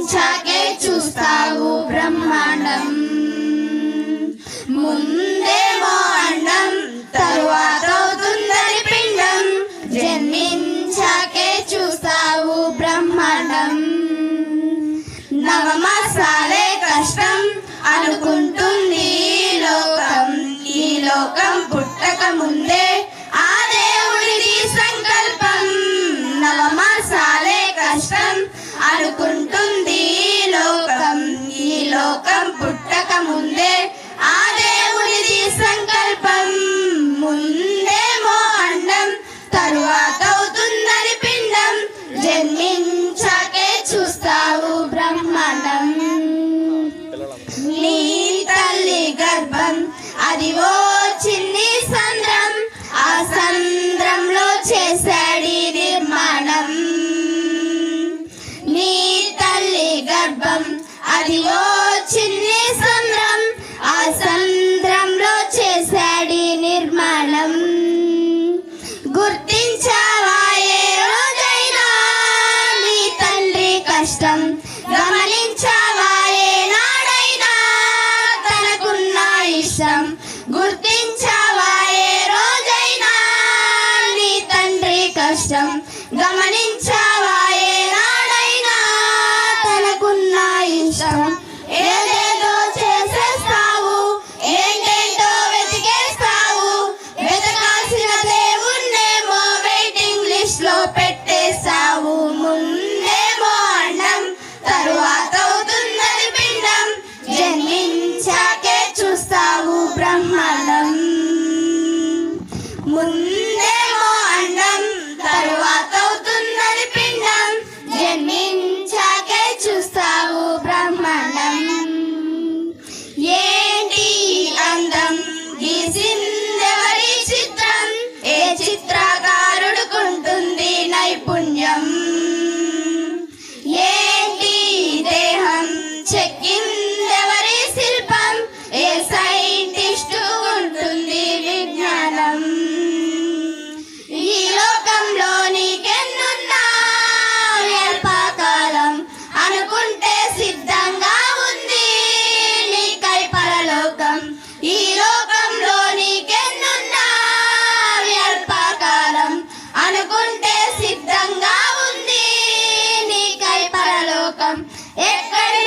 జన్మించాకే చూస్తావు బ్రహ్మాండం. ముందేమో అండం, తరువాత అవుతుందని పిండం. జన్మించాకే చూస్తావు బ్రహ్మాండం. నవమాసాలే కష్టం అనుకుంటుంది ఈ లోకం పుట్టక ముందే ఆ దేవుడిది సంకల్పం. నవమాసాలే కష్టం అనుకుంటుంది ఈ లోకం పుట్టక ముందే ఆ దేవుడిది సంకల్పం. ముందేమో అండం, తరువాత అవుతుందని పిండం. జన్మించాకే చూస్తావు బ్రహ్మాండం. నీ తల్లి గర్భం అదివో చిన్ని సంద్రం, ఆ సంద్రంలో చేశాడి నిర్మాణం. నీ తల్లి గర్భం అదివో చిన్ని సంద్రం, ఆ సంద్రంలో చేశాడి నిర్మాణం. గుర్తించావా ఏ రోజైనా నీ తండ్రి కష్టం? గమనించావా ఏనాడైనా తనకున్న ఇష్టం? గుర్తించావా ఏ రోజైనా నీ తండ్రి కష్టం? గమనించావా ఏనాడైనా తనకున్న ఇష్టం? ఏదేదో చేసేస్తావు, ఏంటేంటో వెతికేస్తావు. వెతకాల్సిన దేవుణ్ణేమో వెయిటింగ్ లిస్ట్ లో పెట్టేస్తావు. ముందేమో అండం, తరువాత అవుతుందని పిండం. జన్మించాకే చూస్తావు బ్రహ్మాండం. ముందేమో అండం, తరువాత అవుతుందని పిండం. జన్మించాకే చూస్తావు బ్రహ్మాండం. ఏంటి అందం, గీసిందెవరి చిత్రం? ఏ చిత్రకారుడుకుంటుంది నైపుణ్యం? ఏంటి దేహం, చెక్కిందెవరి శిల్పం? ఏ సైంటిస్టు ఉంటుంది విజ్ఞానం? ఈ లోకంలో నీకెన్నున్నా అల్పకాలం అనుకుంటే సిద్ధంగా ఉంది నీకై పరలోకం. ఈ లోకంలో నీకెన్నున్నా అల్పకాలం అనుకుంటే సిద్ధంగా ఉంది నీకై పరలోకం. ఎక్కడి